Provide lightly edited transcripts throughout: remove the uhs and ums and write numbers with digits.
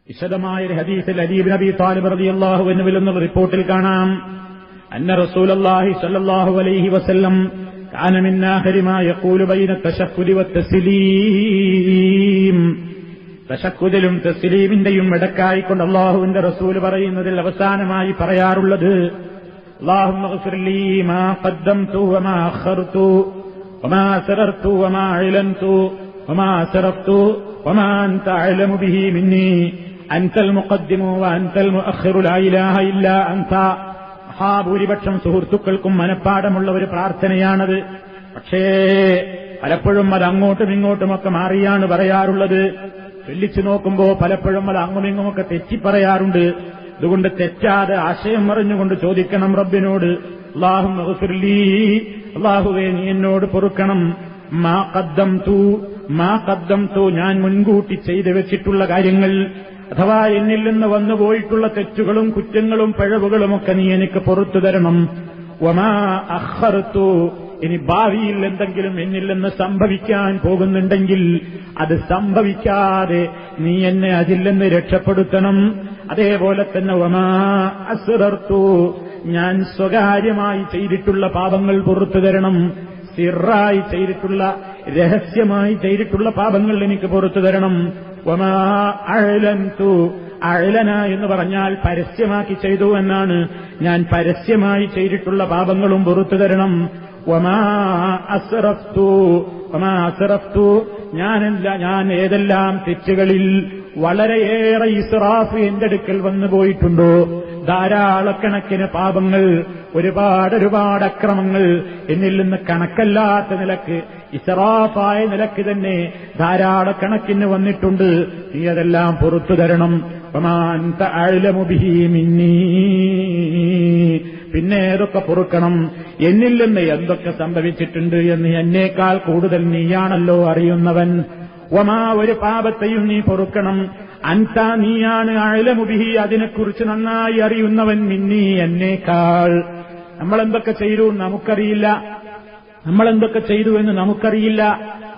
വിശദമായ ഒരു ഹദീസിൽ അലി ഇബ്നു അബീ ത്വാലിബ് റളിയല്ലാഹു അൻഹു എന്നുള്ള റിപ്പോർട്ടിൽ കാണാം, അന്ന റസൂലുള്ളാഹി സ്വല്ലല്ലാഹു അലൈഹി വസല്ലം കാന മിൻ ആഖിരി മാ യഖൂലു ബൈന തശഹ്ഹുദി വത്തസ്ലീം. തശഹ്ഹുദിലും തസ്ലീമിന്റെയും ഇടക്കായിക്കൊണ്ട് അല്ലാഹുവിന്റെ റസൂൽ പറയുന്നതിൽ അവസാനമായി പറയാറുള്ളത്, അല്ലാഹുമ്മ ഗ്ഫിർ ലീ മാ ഖദ്ദംതു വമാ അഖർതു വമാ അസ്റർതു വമാ അഅലൻതു വമാ അസ്റഫ്തു വമാ അൻത അഅലമു ബിഹി മിന്നി അൻതൽ മുഖദ്ദിമു വഅൻതൽ മുഅഖിറു ലാ ഇലാഹ ഇല്ലാ അൻത. മഹാഭൂരിപക്ഷം സുഹൃത്തുക്കൾക്കും മനഃപ്പാടമുള്ള ഒരു പ്രാർത്ഥനയാണത്. പക്ഷേ പലപ്പോഴും അത് അങ്ങോട്ടും ഇങ്ങോട്ടുമൊക്കെ മാറിയാണ് പറയാറുള്ളത്. ചൊല്ലിച്ചു നോക്കുമ്പോ പലപ്പോഴും അത് അങ്ങുമിങ്ങുമൊക്കെ തെറ്റിപ്പറയാറുണ്ട്. അതുകൊണ്ട് തെറ്റാതെ ആശയം അറിഞ്ഞുകൊണ്ട് ചോദിക്കണം റബ്ബിനോട്, അല്ലാഹുമ്മ ഗ്ഫിർ ലീ, അല്ലാഹുവേ നീ എന്നോട് പൊറുക്കണം, മാ ഖദ്ദംതു ഞാൻ മുൻകൂട്ടി ചെയ്തു വെച്ചിട്ടുള്ള കാര്യങ്ങൾ, അഥവാ എന്നിൽ നിന്ന് വന്നുപോയിട്ടുള്ള തെറ്റുകളും കുറ്റങ്ങളും പിഴവുകളുമൊക്കെ നീ എനിക്ക് പൊറുത്തു തരണം. വമാ അഖർതു, ഇനി ഭാവിയിൽ എന്തെങ്കിലും എന്നിൽ നിന്ന് സംഭവിക്കാൻ പോകുന്നുണ്ടെങ്കിൽ അത് സംഭവിക്കാതെ നീ എന്നെ അതിൽ നിന്ന് രക്ഷപ്പെടുത്തണം. അതേപോലെ തന്നെ വമാ അസ്റർതു, ഞാൻ സ്വകാര്യമായി ചെയ്തിട്ടുള്ള പാപങ്ങൾ പൊറുത്തു തരണം. സിറായി ചെയ്തിട്ടുള്ള, രഹസ്യമായി ചെയ്തിട്ടുള്ള പാപങ്ങൾ എനിക്ക് പൊറുത്തു തരണം. വമാ അഅലൻതു, അഅലന എന്ന് പറഞ്ഞാൽ പരസ്യമാക്കി ചെയ്തു എന്നാണ്. ഞാൻ പരസ്യമായി ചെയ്തിട്ടുള്ള പാപങ്ങളും പൊറുത്തു തരണം. വമാ അസ്റഫ്തു, ഞാൻ ഏതെല്ലാം തെറ്റുകളിൽ വളരെയേറെ ഇസ്റാഫ് എന്റെ അടുക്കൽ വന്നു പോയിട്ടുണ്ടോ, ധാരാളക്കണക്കിന് പാപങ്ങൾ, ഒരുപാട് അക്രമങ്ങൾ എന്നിൽ നിന്ന് കണക്കല്ലാത്ത നിലക്ക്, ഇസ്റാഫായ നിലക്ക് തന്നെ ധാരാളക്കണക്കിന് വന്നിട്ടുണ്ട്. നീ അതെല്ലാം പുറത്തു തരണം. വമാ അൻത അഅലമു ബിഹി മിന്നീ, പിന്നെ ഏതൊക്കെ പൊറുക്കണം, എന്നിൽ നിന്ന് എന്തൊക്കെ സംഭവിച്ചിട്ടുണ്ട് എന്ന് എന്നേക്കാൾ കൂടുതൽ നീയാണല്ലോ അറിയുന്നവൻ. വമാ, ഒരു പാപത്തെയും നീ പൊറുക്കണം. അൻത, നീയാണ് അഅലമു ബിഹി, അതിനെക്കുറിച്ച് നന്നായി അറിയുന്നവൻ, മിന്നീ, എന്നേക്കാൾ. നമ്മളെന്തൊക്കെ ചെയ്തു നമുക്കറിയില്ല, നമ്മളെന്തൊക്കെ ചെയ്തു എന്ന് നമുക്കറിയില്ല.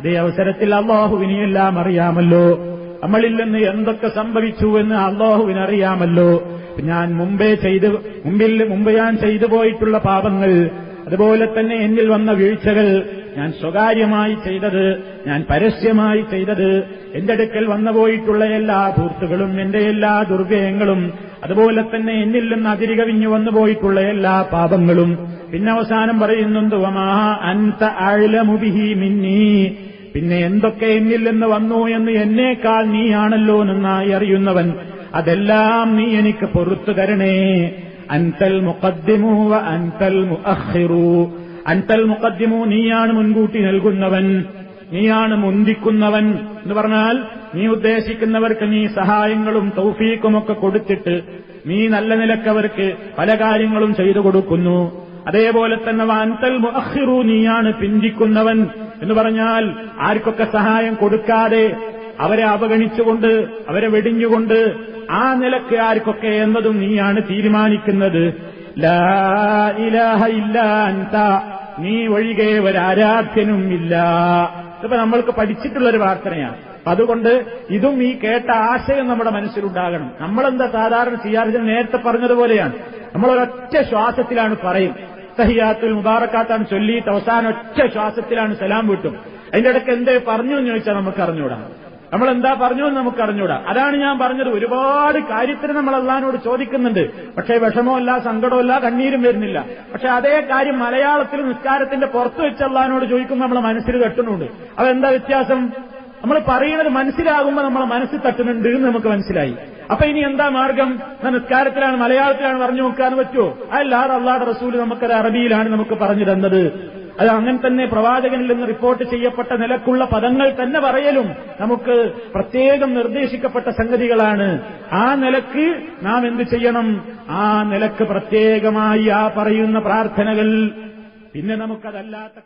ഇതേ അവസരത്തിൽ അല്ലാഹുവിനെയെല്ലാം അറിയാമല്ലോ. നമ്മളിൽ നിന്ന് എന്തൊക്കെ സംഭവിച്ചു എന്ന് അല്ലാഹുവിനറിയാമല്ലോ. ഞാൻ മുമ്പ് ഞാൻ ചെയ്തു പോയിട്ടുള്ള പാപങ്ങൾ, അതുപോലെ തന്നെ എന്നിൽ വന്ന വീഴ്ചകൾ, ഞാൻ സ്വകാര്യമായി ചെയ്തത്, ഞാൻ പരസ്യമായി ചെയ്തത്, എന്റെ അടുക്കൽ വന്നുപോയിട്ടുള്ള എല്ലാ ധൂർത്തുകളും, എന്റെ എല്ലാ ദുർവ്യയങ്ങളും, അതുപോലെ തന്നെ എന്നിൽ നിന്ന് അതിരികവിഞ്ഞു വന്നുപോയിട്ടുള്ള എല്ലാ പാപങ്ങളും. പിന്നെ അവസാനം പറയുന്നുണ്ട്, വമാ അൻത അഅലമു ബിഹി മിന്നീ, പിന്നെ എന്തൊക്കെ എന്നിൽ നിന്ന് വന്നു എന്ന് എന്നേക്കാൾ നീയാണല്ലോ നന്നായി അറിയുന്നവൻ. അതെല്ലാം നീ എനിക്ക് പൊറുത്തു തരണേ. അൻതൽ മുഖദ്ദിമു വ അൻതൽ മുഅഖിറു, അൻതൽ മുഖദ്ദിമു, നീയാണ് മുൻകൂട്ടി നൽകുന്നവൻ, നീയാണ് മുന്തിക്കുന്നവൻ എന്ന് പറഞ്ഞാൽ നീ ഉദ്ദേശിക്കുന്നവർക്ക് നീ സഹായങ്ങളും തൗഫീഖുമൊക്കെ കൊടുത്തിട്ട് നീ നല്ല നിലക്കവർക്ക് പല കാര്യങ്ങളും ചെയ്തു കൊടുക്കുന്നു. അതേപോലെ തന്നെ അൻതൽ മുഅഖിറു, നീയാണ് പിന്തിക്കുന്നവൻ എന്ന് പറഞ്ഞാൽ ആർക്കൊക്കെ സഹായം കൊടുക്കാതെ, അവരെ അവഗണിച്ചുകൊണ്ട്, അവരെ വെടിഞ്ഞുകൊണ്ട്, ആ നിലക്ക് ആർക്കൊക്കെ എന്നതും നീയാണ് തീരുമാനിക്കുന്നത്. ലാ ഇലാഹ ഇല്ലാ അൻത, നീ ഒഴികെ ഒരാരാധ്യനും ഇല്ല. ഇതിപ്പോ നമ്മൾക്ക് പഠിച്ചിട്ടുള്ളൊരു പ്രാർത്ഥനയാണ്. അതുകൊണ്ട് ഇതും ഈ കേട്ട ആശയം നമ്മുടെ മനസ്സിലുണ്ടാകണം. നമ്മളെന്താ സാധാരണ ചെയ്യാറ്, നേരത്തെ പറഞ്ഞതുപോലെയാണ്, നമ്മളൊരൊറ്റ ശ്വാസത്തിലാണ് പറയും. തഹിയാത്തുൽ മുബാറക്കാത്താണ് ചൊല്ലിയിട്ട് അവസാനം ഒറ്റ ശ്വാസത്തിലാണ് സലാം വീട്ടും. അതിന്റെ ഇടയ്ക്ക് എന്തേ പറഞ്ഞു എന്ന് ചോദിച്ചാൽ നമുക്ക് അറിഞ്ഞൂടാ, നമ്മളെന്താ പറഞ്ഞു എന്ന് നമുക്ക് അറിഞ്ഞൂടാ. അതാണ് ഞാൻ പറഞ്ഞത്, ഒരുപാട് കാര്യത്തിന് നമ്മൾ അള്ളാഹിനോട് ചോദിക്കുന്നുണ്ട്, പക്ഷേ വിഷമമല്ല, സങ്കടമല്ല, കണ്ണീരും വരുന്നില്ല. പക്ഷെ അതേ കാര്യം മലയാളത്തിൽ നിസ്കാരത്തിന്റെ പുറത്ത് വെച്ച് അള്ളാഹിനോട് ചോദിക്കുമ്പോൾ നമ്മളെ മനസ്സിൽ തട്ടുന്നുണ്ട്. അതെന്താ വ്യത്യാസം? നമ്മൾ പറയുന്നത് മനസ്സിലാകുമ്പോൾ നമ്മളെ മനസ്സിൽ തട്ടുന്നുണ്ട് എന്ന് നമുക്ക് മനസ്സിലായി. അപ്പൊ ഇനി എന്താ മാർഗം? നിസ്കാരത്തിലാണ്, മലയാളത്തിലാണ് പറഞ്ഞു നോക്കാൻ പറ്റുമോ? അല്ലാതെ അള്ളാഹുവിന്റെ റസൂൽ നമുക്കത് അറബിയിലാണ് നമുക്ക് പറഞ്ഞു തന്നത്. അത് അങ്ങനെ തന്നെ പ്രവാചകനിൽ നിന്ന് റിപ്പോർട്ട് ചെയ്യപ്പെട്ട നിലക്കുള്ള പദങ്ങൾ തന്നെ പറയലും നമുക്ക് പ്രത്യേകം നിർദ്ദേശിക്കപ്പെട്ട സംഗതികളാണ്. ആ നിലക്ക് നാം എന്ത് ചെയ്യണം? ആ നിലക്ക് പ്രത്യേകമായി ആ പറയുന്ന പ്രാർത്ഥനകൾ. പിന്നെ നമുക്കതല്ലാത്ത